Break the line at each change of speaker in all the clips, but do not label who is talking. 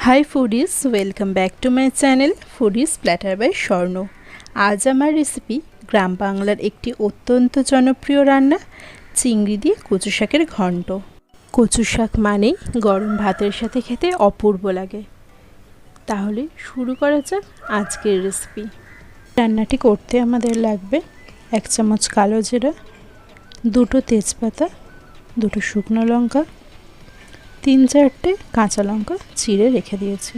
High foodies welcome back to my channel foodies platter by Swarna. आज आमार recipe ग्राम बांगलार एकटी अत्यंत जनप्रिय रान्ना चिंगड़ी दिए कचु शाकेर घंट। कचु शाक मानेई गरम भातेर साथे खेते अपूर्व लागे। ताहले शुरू करा जाक आजकेर रेसिपि। रान्नाटी करते आमादेर लागबे 1 चामच कालो जिरा, 2টো तेजपाता, 2টো शुकनो लंका, 3-4টে কাঁচা লঙ্কা চিড়ে রেখে দিয়েছি।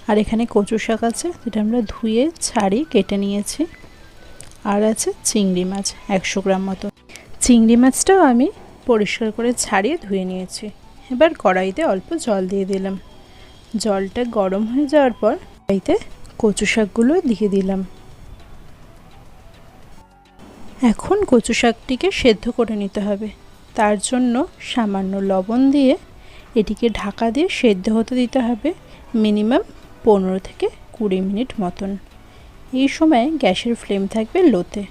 আর এখানে কচু শাক আছে যেটা আমরা ধুয়ে ছাড়িয়ে কেটে নিয়েছি। আর আছে চিংড়ি মাছ 100 গ্রাম মতো। চিংড়ি মাছটাও আমি পরিষ্কার করে ছাড়িয়ে ধুয়ে নিয়েছি। এবার কড়াইতে অল্প জল দিয়ে দিলাম। জলটা গরম হয়ে যাওয়ার পর কড়াইতে কচু শাকগুলো দিয়ে দিলাম। এখন কচু শাকটিকে সেদ্ধ করে নিতে হবে। তার জন্য সামান্য লবণ দিয়ে এটিকে ঢাকা দিয়ে সেদ্ধ হতে দিতে হবে মিনিমাম 15 থেকে 20 মিনিট মতন। এই সময় গ্যাসের ফ্লেম থাকবে লোতে।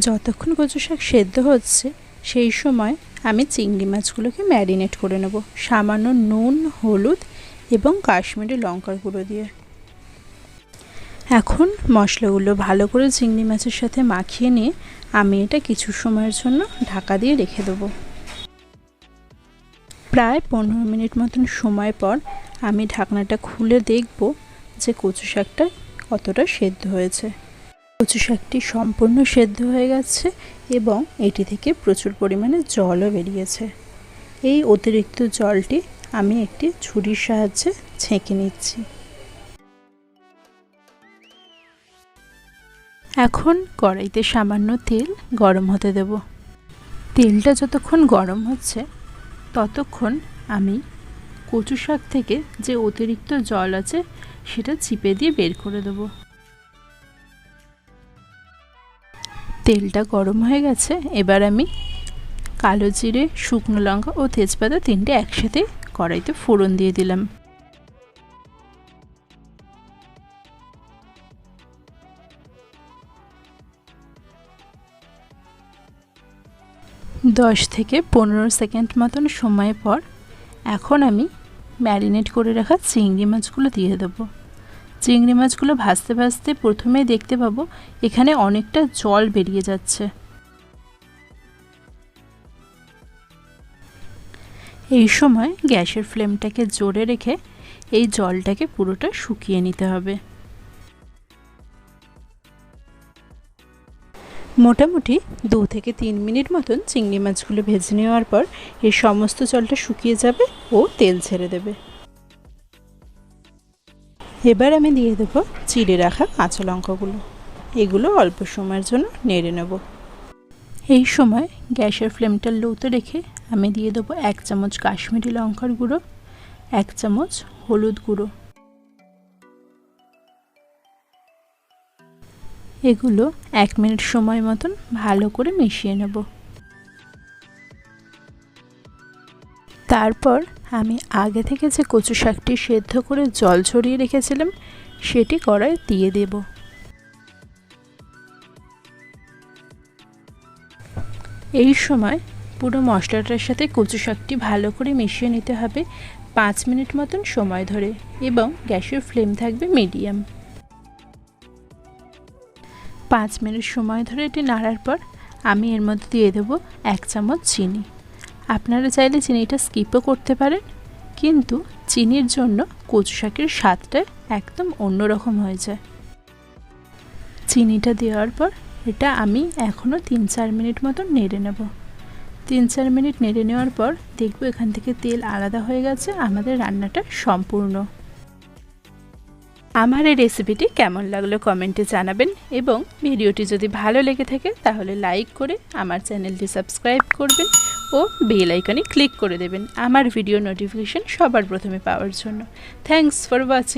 যতক্ষণ কচু শাক সেদ্ধ হচ্ছে সেই সময় আমি চিংড়ি মাছগুলোকে ম্যারিনেট করে নেব সামান্য নুন, হলুদ এবং কাশ্মীরি লঙ্কার গুঁড়ো দিয়ে। এখন মশলাগুলো ভালো করে চিংড়ি মাছের সাথে মাখিয়ে নিয়ে আমি এটা কিছু সময়ের জন্য ঢাকা দিয়ে রেখে দেবো। প্রায় 15 মিনিট মতন সময় পর আমি ঢাকনাটা খুলে দেখব যে কচু শাকটা কতটা সেদ্ধ হয়েছে। কচু শাকটি সম্পূর্ণ সেদ্ধ হয়ে গেছে এবং এটি থেকে প্রচুর পরিমাণে জলও বেরিয়েছে। এই অতিরিক্ত জলটি আমি একটি ছুরির সাহায্যে ছেঁকে নিচ্ছি। এখন কড়াইতে সামান্য তেল গরম হতে দেব। তেলটা যতক্ষণ গরম হচ্ছে ততক্ষণ আমি কচু শাক থেকে যে অতিরিক্ত জল আছে সেটা চিপে দিয়ে বের করে দেব। তেলটা গরম হয়ে গেছে। এবার আমি কালো জিরে, শুকনো লঙ্কা ও তেজপাতা 3টে একসাথে কড়াইতে ফোড়ন দিয়ে দিলাম। দশ থেকে 15 সেকেন্ড মতন সময় পর এখন আমি ম্যারিনেট করে রাখা চিংড়ি মাছগুলো দিয়ে দেবো। চিংড়ি মাছগুলো ভাজতে ভাজতে প্রথমেই দেখতে পাবো এখানে অনেকটা জল বেরিয়ে যাচ্ছে। এই সময় গ্যাসের ফ্লেমটাকে জোরে রেখে এই জলটাকে পুরোটা শুকিয়ে নিতে হবে। মোটামুটি 2 থেকে 3 মিনিট মতন চিংড়ি মাছগুলো ভেজে নেওয়ার পর এই সমস্ত জলটা শুকিয়ে যাবে ও তেল ছেড়ে দেবে। এবার আমি দিয়ে দেবো চিড়ে রাখা কাঁচা লঙ্কাগুলো। এগুলো অল্প সময়ের জন্য নেড়ে নেব। এই সময় গ্যাসের ফ্লেমটা লোতে রেখে আমি দিয়ে দেবো 1 চামচ কাশ্মীরি লঙ্কার গুঁড়ো, 1 চামচ হলুদ গুঁড়ো। এগুলো 1 মিনিট সময় মতন ভালো করে মিশিয়ে নেব। তারপর আমি আগে থেকে যে কচু শাকটি সেদ্ধ করে জল ছড়িয়ে রেখেছিলাম সেটি কড়াই দিয়ে দেব। এই সময় পুরো মশলাটার সাথে কচু শাকটি ভালো করে মিশিয়ে নিতে হবে 5 মিনিট মতন সময় ধরে এবং গ্যাসের ফ্লেম থাকবে মিডিয়াম। 5 মিনিট সময় ধরে এটি নাড়ার পর আমি এর মধ্যে দিয়ে দেবো 1 চামচ চিনি। আপনারা চাইলে চিনিটা স্কিপও করতে পারেন, কিন্তু চিনির জন্য কচু শাকের স্বাদটা একদম অন্যরকম হয়ে যায়। চিনিটা দেওয়ার পর এটা আমি এখনও 3-4 মিনিট মতো নেড়ে নেব। 3-4 মিনিট নেড়ে নেওয়ার পর দেখব এখান থেকে তেল আলাদা হয়ে গেছে। আমাদের রান্নাটা সম্পূর্ণ। আমার এই রেসিপিটি কেমন লাগলো কমেন্টে জানাবেন এবং ভিডিওটি যদি ভালো লেগে থাকে তাহলে লাইক করে আমার চ্যানেলটি সাবস্ক্রাইব করবেন ও বেল আইকনে ক্লিক করে দেবেন আমার ভিডিও নোটিফিকেশন সবার প্রথমে পাওয়ার জন্য। Thanks for watching.